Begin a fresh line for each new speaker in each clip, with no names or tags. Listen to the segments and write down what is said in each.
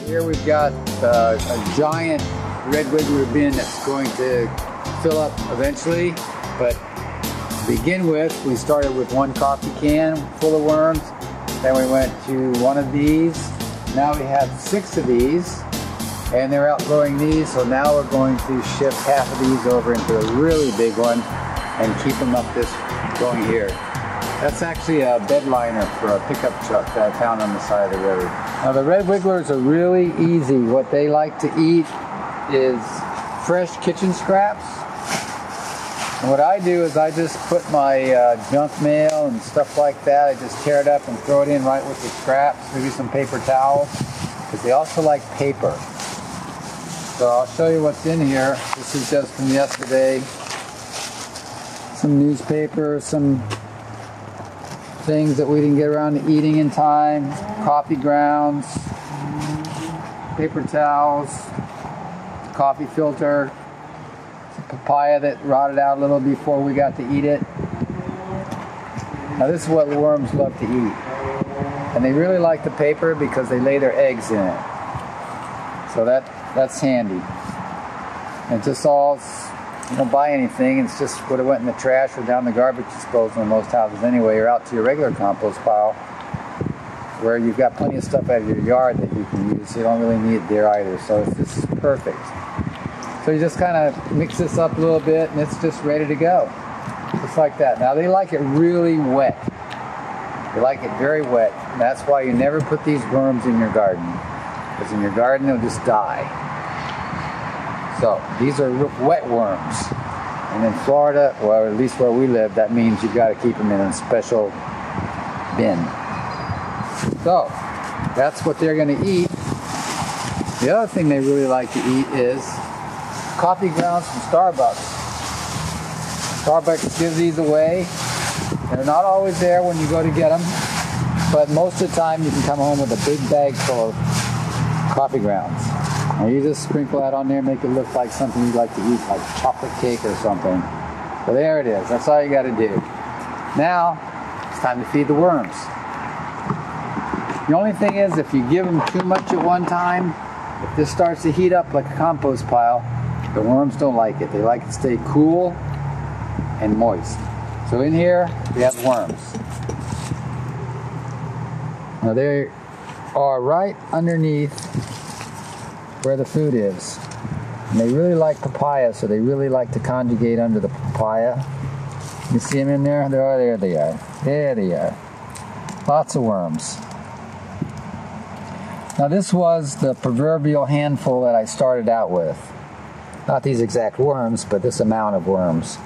Here we've got a giant red wiggler bin that's going to fill up eventually, but to begin with, we started with one coffee can full of worms, then we went to one of these, now we have 6 of these, and they're outgrowing these, so now we're going to shift half of these over into a really big one and keep them up this going here. That's actually a bed liner for a pickup truck that I found on the side of the road. Now the red wigglers are really easy. What they like to eat is fresh kitchen scraps. And what I do is I just put my junk mail and stuff like that, I just tear it up and throw it in right with the scraps, maybe some paper towels, because they also like paper. So I'll show you what's in here. This is just from yesterday. Some newspaper, some things that we didn't get around to eating in time, coffee grounds, paper towels, coffee filter, papaya that rotted out a little before we got to eat it. Now this is what worms love to eat. And they really like the paper because they lay their eggs in it. So that's handy. And just all, you don't buy anything, it's just what went in the trash or down the garbage disposal in most houses anyway, or out to your regular compost pile where you've got plenty of stuff out of your yard that you can use. You don't really need it there either, so this is perfect. So you just kind of mix this up a little bit and it's just ready to go. Just like that. Now they like it really wet. They like it very wet. And that's why you never put these worms in your garden. Because in your garden they'll just die. So these are wet worms. And in Florida, or at least where we live, that means you've got to keep them in a special bin. So that's what they're going to eat. The other thing they really like to eat is coffee grounds from Starbucks. Starbucks gives these away. They're not always there when you go to get them, but most of the time you can come home with a big bag full of coffee grounds. And you just sprinkle that on there, make it look like something you'd like to eat, like chocolate cake or something. So there it is. That's all you got to do. Now, it's time to feed the worms. The only thing is, if you give them too much at one time, if this starts to heat up like a compost pile, the worms don't like it. They like to stay cool and moist. So in here, we have worms. Now they are right underneath where the food is. And they really like papaya, so they really like to conjugate under the papaya. You see them in there? There they are. There they are. Lots of worms. Now this was the proverbial handful that I started out with. Not these exact worms, but this amount of worms.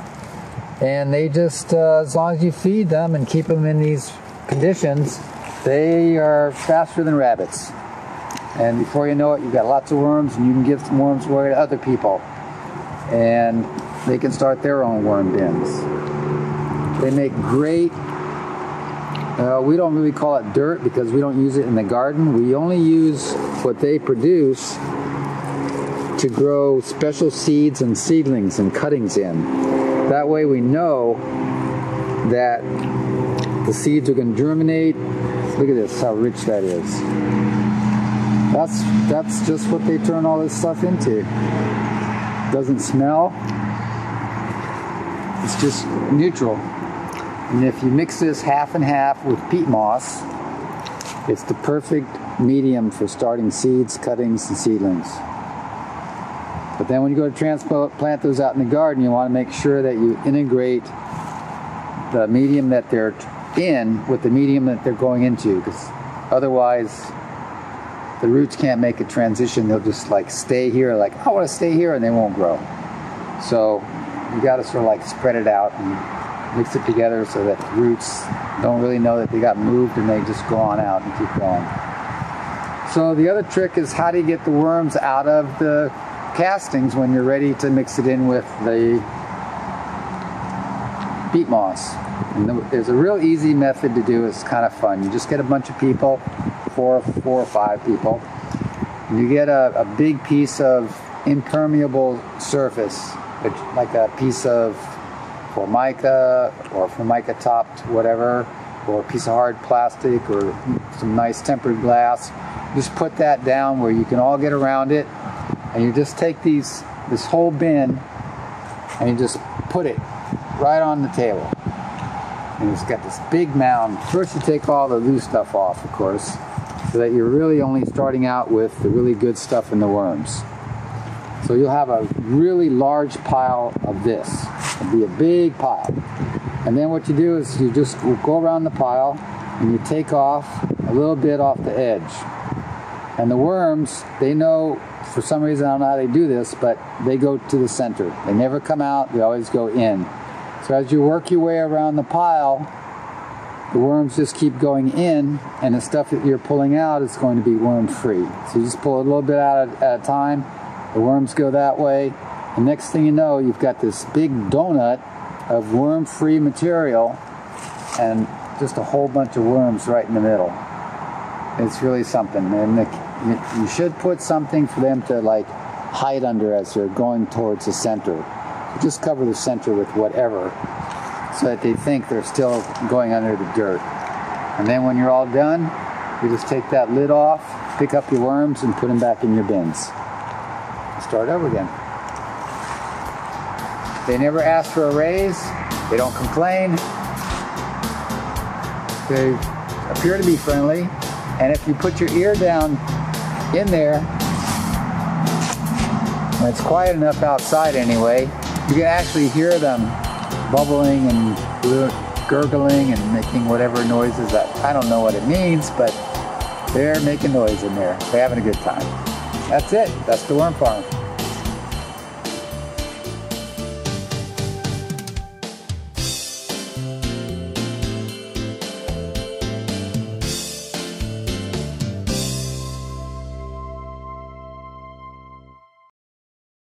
And they just, as long as you feed them and keep them in these conditions, they are faster than rabbits. And before you know it, you've got lots of worms, and you can give some worms away to other people. And they can start their own worm bins. They make great, we don't really call it dirt because we don't use it in the garden. We only use what they produce to grow special seeds and seedlings and cuttings in. That way we know that the seeds are going to germinate. Look at this, how rich that is. That's just what they turn all this stuff into. Doesn't smell. It's just neutral. And if you mix this half and half with peat moss, it's the perfect medium for starting seeds, cuttings, and seedlings. But then when you go to transplant those out in the garden, you want to make sure that you integrate the medium that they're in with the medium that they're going into, because otherwise the roots can't make a transition. They'll just like stay here, like I want to stay here, and they won't grow. So you got to sort of like spread it out and mix it together so that the roots don't really know that they got moved, and they just go on out and keep going. So the other trick is, how do you get the worms out of the castings when you're ready to mix it in with the peat moss? And there's a real easy method to do. It's kind of fun. You just get a bunch of people, four or five people, and you get a big piece of impermeable surface, like a piece of Formica or Formica topped whatever, or a piece of hard plastic or some nice tempered glass, just put that down where you can all get around it, and you just take this whole bin and you just put it right on the table. And it's got this big mound. First you take all the loose stuff off, of course, so that you're really only starting out with the really good stuff in the worms. So you'll have a really large pile of this. It'll be a big pile. And then what you do is you just go around the pile and you take off a little bit off the edge. And the worms, they know, for some reason, I don't know how they do this, but they go to the center. They never come out, they always go in. So as you work your way around the pile, the worms just keep going in, and the stuff that you're pulling out is going to be worm-free. So you just pull a little bit out at a time, the worms go that way, and next thing you know, you've got this big donut of worm-free material and just a whole bunch of worms right in the middle. It's really something, and you should put something for them to like hide under as they're going towards the center. Just cover the center with whatever so that they think they're still going under the dirt. And then when you're all done, you just take that lid off, pick up your worms, and put them back in your bins. Start over again. They never ask for a raise. They don't complain. They appear to be friendly. And if you put your ear down in there, when it's quiet enough outside anyway, you can actually hear them bubbling and gurgling and making whatever noises that, I don't know what it means, but they're making noise in there. They're having a good time. That's it. That's the worm farm.